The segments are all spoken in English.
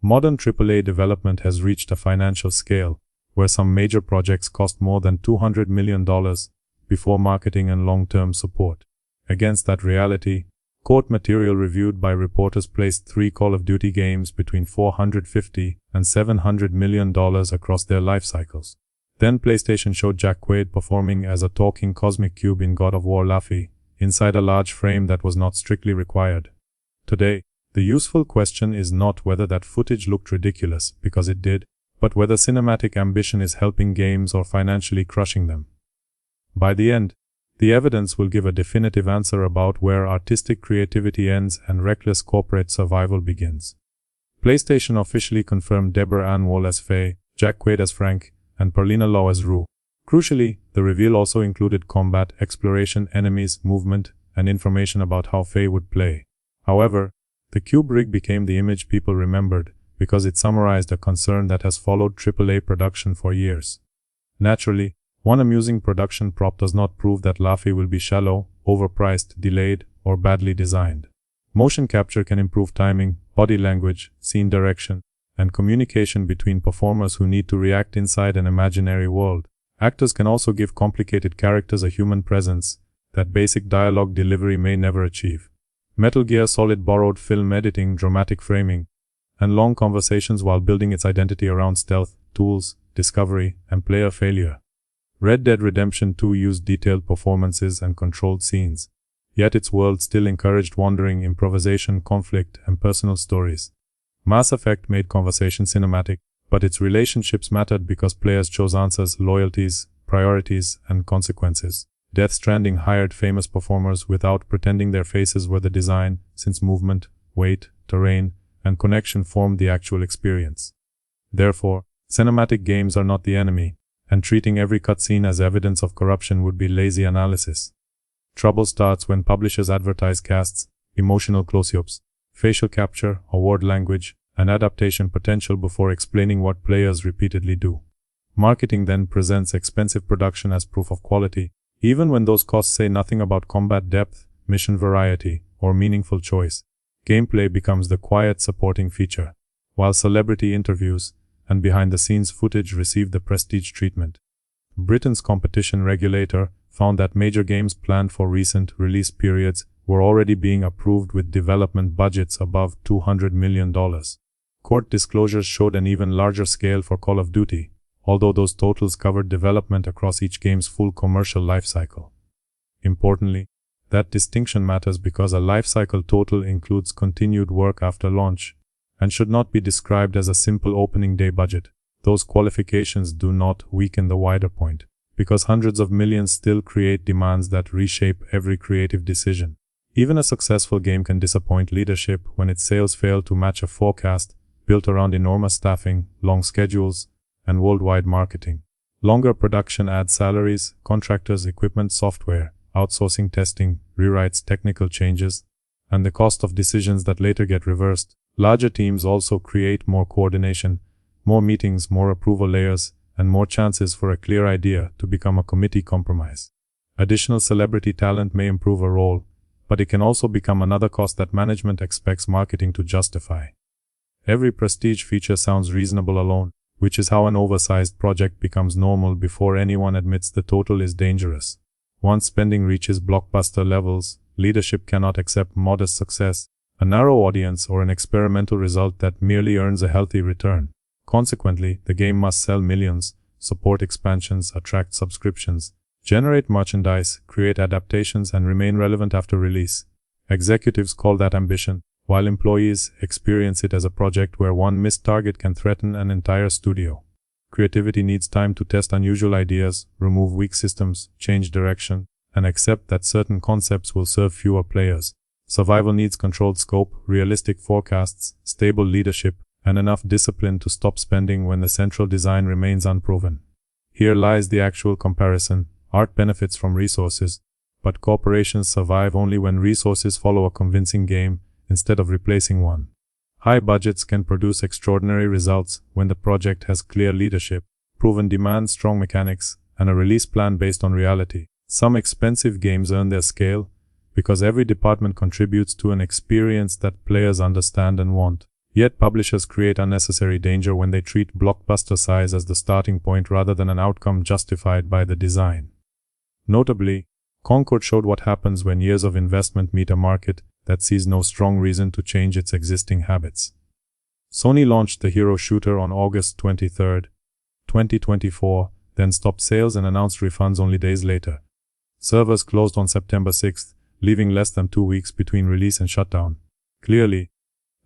Modern AAA development has reached a financial scale where some major projects cost more than $200 million before marketing and long-term support. Against that reality, court material reviewed by reporters placed 3 Call of Duty games between $450 and $700 million across their life cycles. Then PlayStation showed Jack Quaid performing as a talking cosmic cube in God of War Laufey, inside a large frame that was not strictly required. Today, the useful question is not whether that footage looked ridiculous, because it did, but whether cinematic ambition is helping games or financially crushing them. By the end, the evidence will give a definitive answer about where artistic creativity ends and reckless corporate survival begins. PlayStation officially confirmed Deborah Ann Woll as Faye, Jack Quaid as Phranque, and Perlina Law as Rue. Crucially, the reveal also included combat, exploration, enemies, movement, and information about how Faye would play. However, the cube rig became the image people remembered because it summarized a concern that has followed AAA production for years. Naturally, one amusing production prop does not prove that Laufey will be shallow, overpriced, delayed, or badly designed. Motion capture can improve timing, body language, scene direction, and communication between performers who need to react inside an imaginary world. Actors can also give complicated characters a human presence that basic dialogue delivery may never achieve. Metal Gear Solid borrowed film editing, dramatic framing, and long conversations while building its identity around stealth, tools, discovery, and player failure. Red Dead Redemption 2 used detailed performances and controlled scenes, yet its world still encouraged wandering, improvisation, conflict, and personal stories. Mass Effect made conversation cinematic, but its relationships mattered because players chose answers, loyalties, priorities, and consequences. Death Stranding hired famous performers without pretending their faces were the design, since movement, weight, terrain, and connection formed the actual experience. Therefore, cinematic games are not the enemy, and treating every cutscene as evidence of corruption would be lazy analysis. Trouble starts when publishers advertise casts, emotional close-ups, facial capture, award language, and adaptation potential before explaining what players repeatedly do. Marketing then presents expensive production as proof of quality, even when those costs say nothing about combat depth, mission variety, or meaningful choice. Gameplay becomes the quiet supporting feature, while celebrity interviews and behind-the-scenes footage receive the prestige treatment. Britain's competition regulator found that major games planned for recent release periods were already being approved with development budgets above $200 million. Court disclosures showed an even larger scale for Call of Duty, although those totals covered development across each game's full commercial lifecycle. Importantly, that distinction matters because a lifecycle total includes continued work after launch, and should not be described as a simple opening day budget. Those qualifications do not weaken the wider point, because hundreds of millions still create demands that reshape every creative decision. Even a successful game can disappoint leadership when its sales fail to match a forecast built around enormous staffing, long schedules, and worldwide marketing. Longer production adds salaries, contractors, equipment, software, outsourcing testing, rewrites, technical changes, and the cost of decisions that later get reversed. Larger teams also create more coordination, more meetings, more approval layers, and more chances for a clear idea to become a committee compromise. Additional celebrity talent may improve a role, but it can also become another cost that management expects marketing to justify. Every prestige feature sounds reasonable alone, which is how an oversized project becomes normal before anyone admits the total is dangerous. Once spending reaches blockbuster levels, leadership cannot accept modest success, a narrow audience, or an experimental result that merely earns a healthy return. Consequently, the game must sell millions, support expansions, attract subscriptions, generate merchandise, create adaptations, and remain relevant after release. Executives call that ambition, while employees experience it as a project where one missed target can threaten an entire studio. Creativity needs time to test unusual ideas, remove weak systems, change direction, and accept that certain concepts will serve fewer players. Survival needs controlled scope, realistic forecasts, stable leadership, and enough discipline to stop spending when the central design remains unproven. Here lies the actual comparison. Art benefits from resources, but corporations survive only when resources follow a convincing game instead of replacing one. High budgets can produce extraordinary results when the project has clear leadership, proven demand, strong mechanics, and a release plan based on reality. Some expensive games earn their scale because every department contributes to an experience that players understand and want. Yet publishers create unnecessary danger when they treat blockbuster size as the starting point rather than an outcome justified by the design. Notably, Concord showed what happens when years of investment meet a market that sees no strong reason to change its existing habits. Sony launched the hero shooter on August 23, 2024, then stopped sales and announced refunds only days later. Servers closed on September 6, leaving less than 2 weeks between release and shutdown. Clearly,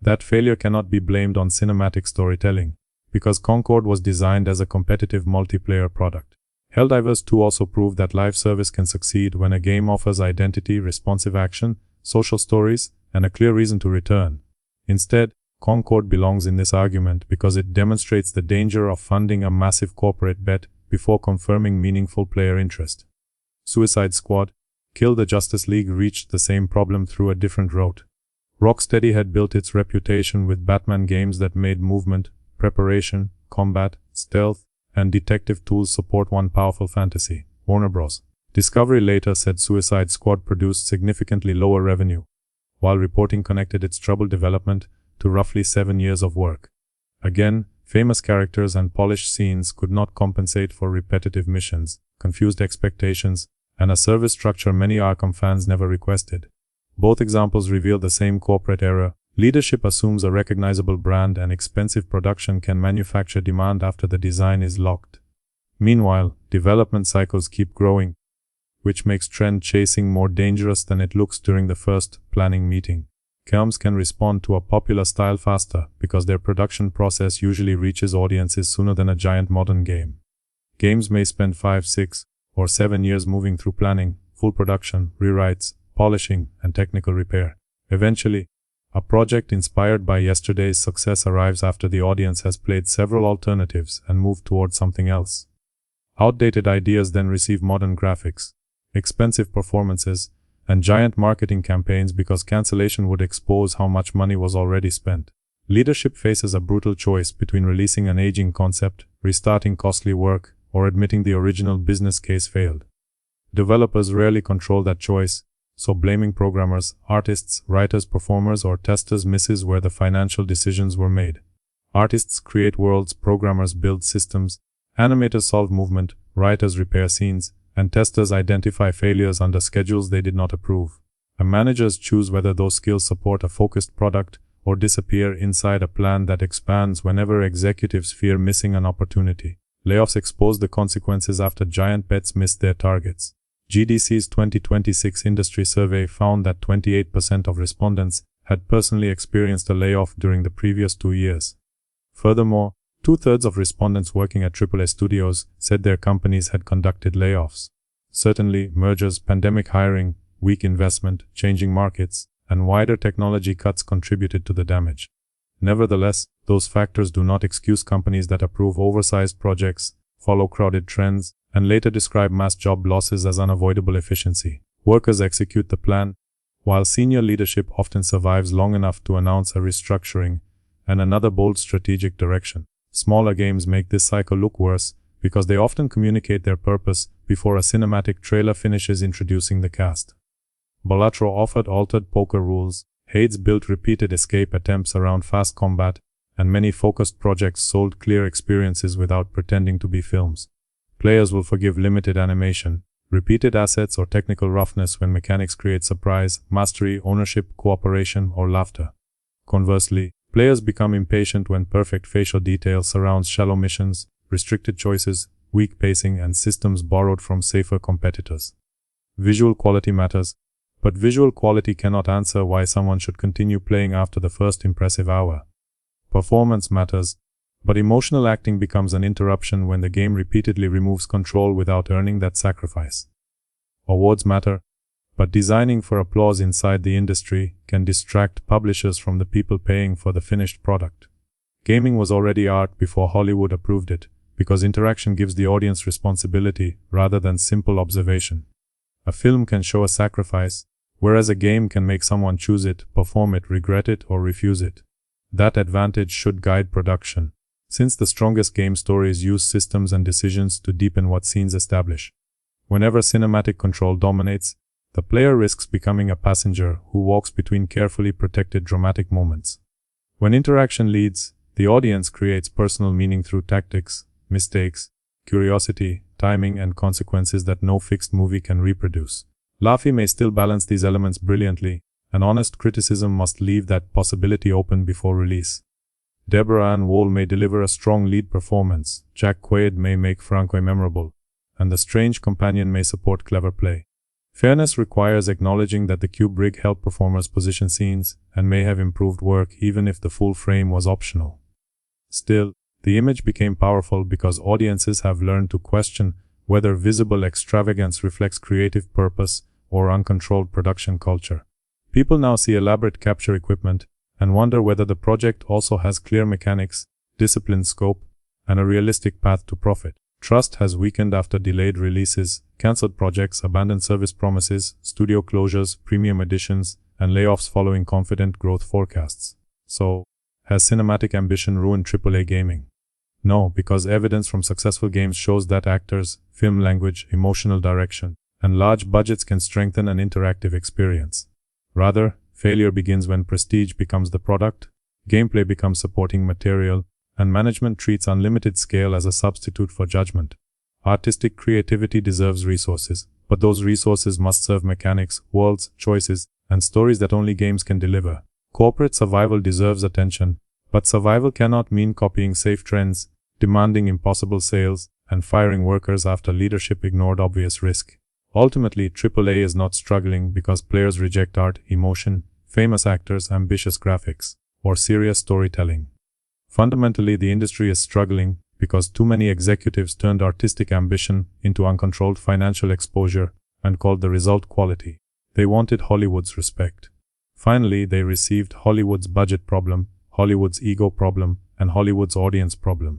that failure cannot be blamed on cinematic storytelling, because Concord was designed as a competitive multiplayer product. Helldivers 2 also proved that live service can succeed when a game offers identity, responsive action, social stories, and a clear reason to return. Instead, Concord belongs in this argument because it demonstrates the danger of funding a massive corporate bet before confirming meaningful player interest. Suicide Squad, Kill the Justice League reached the same problem through a different route. Rocksteady had built its reputation with Batman games that made movement, preparation, combat, stealth, and detective tools support one powerful fantasy, Warner Bros. Discovery later said Suicide Squad produced significantly lower revenue, while reporting connected its troubled development to roughly 7 years of work. Again, famous characters and polished scenes could not compensate for repetitive missions, confused expectations, and a service structure many Arkham fans never requested. Both examples reveal the same corporate error. Leadership assumes a recognizable brand and expensive production can manufacture demand after the design is locked. Meanwhile, development cycles keep growing, which makes trend chasing more dangerous than it looks during the first planning meeting. Films can respond to a popular style faster because their production process usually reaches audiences sooner than a giant modern game. Games may spend 5, 6, or 7 years moving through planning, full production, rewrites, polishing, and technical repair. Eventually, a project inspired by yesterday's success arrives after the audience has played several alternatives and moved towards something else. Outdated ideas then receive modern graphics, expensive performances, and giant marketing campaigns because cancellation would expose how much money was already spent. Leadership faces a brutal choice between releasing an aging concept, restarting costly work, or admitting the original business case failed. Developers rarely control that choice, so blaming programmers, artists, writers, performers, or testers misses where the financial decisions were made. Artists create worlds, programmers build systems, animators solve movement, writers repair scenes, and testers identify failures under schedules they did not approve. And managers choose whether those skills support a focused product or disappear inside a plan that expands whenever executives fear missing an opportunity. Layoffs expose the consequences after giant bets missed their targets. GDC's 2026 industry survey found that 28% of respondents had personally experienced a layoff during the previous 2 years. Furthermore, 2/3 of respondents working at AAA studios said their companies had conducted layoffs. Certainly, mergers, pandemic hiring, weak investment, changing markets, and wider technology cuts contributed to the damage. Nevertheless, those factors do not excuse companies that approve oversized projects, follow crowded trends, and later describe mass job losses as unavoidable efficiency. Workers execute the plan, while senior leadership often survives long enough to announce a restructuring and another bold strategic direction. Smaller games make this cycle look worse because they often communicate their purpose before a cinematic trailer finishes introducing the cast. Balatro offered altered poker rules, Hades built repeated escape attempts around fast combat, and many focused projects sold clear experiences without pretending to be films. Players will forgive limited animation, repeated assets, or technical roughness when mechanics create surprise, mastery, ownership, cooperation, or laughter. Conversely, players become impatient when perfect facial detail surrounds shallow missions, restricted choices, weak pacing, and systems borrowed from safer competitors. Visual quality matters, but visual quality cannot answer why someone should continue playing after the first impressive hour. Performance matters, but emotional acting becomes an interruption when the game repeatedly removes control without earning that sacrifice. Awards matter, but designing for applause inside the industry can distract publishers from the people paying for the finished product. Gaming was already art before Hollywood approved it, because interaction gives the audience responsibility rather than simple observation. A film can show a sacrifice, whereas a game can make someone choose it, perform it, regret it, or refuse it. That advantage should guide production, since the strongest game stories use systems and decisions to deepen what scenes establish. Whenever cinematic control dominates, the player risks becoming a passenger who walks between carefully protected dramatic moments. When interaction leads, the audience creates personal meaning through tactics, mistakes, curiosity, timing, and consequences that no fixed movie can reproduce. Laufey may still balance these elements brilliantly, and honest criticism must leave that possibility open before release. Deborah Ann Woll may deliver a strong lead performance, Jack Quaid may make Phranque memorable, and the strange companion may support clever play. Fairness requires acknowledging that the cube rig helped performers position scenes, and may have improved work even if the full frame was optional. Still, the image became powerful because audiences have learned to question whether visible extravagance reflects creative purpose or uncontrolled production culture. People now see elaborate capture equipment and wonder whether the project also has clear mechanics, disciplined scope, and a realistic path to profit. Trust has weakened after delayed releases, cancelled projects, abandoned service promises, studio closures, premium editions, and layoffs following confident growth forecasts. So, has cinematic ambition ruined AAA gaming? No, because evidence from successful games shows that actors, film language, emotional direction, and large budgets can strengthen an interactive experience. Rather, failure begins when prestige becomes the product, gameplay becomes supporting material, and management treats unlimited scale as a substitute for judgment. Artistic creativity deserves resources, but those resources must serve mechanics, worlds, choices, and stories that only games can deliver. Corporate survival deserves attention, but survival cannot mean copying safe trends, demanding impossible sales, and firing workers after leadership ignored obvious risk. Ultimately, AAA is not struggling because players reject art, emotion, famous actors, ambitious graphics, or serious storytelling. Fundamentally, the industry is struggling because too many executives turned artistic ambition into uncontrolled financial exposure and called the result quality. They wanted Hollywood's respect. Finally, they received Hollywood's budget problem, Hollywood's ego problem, and Hollywood's audience problem.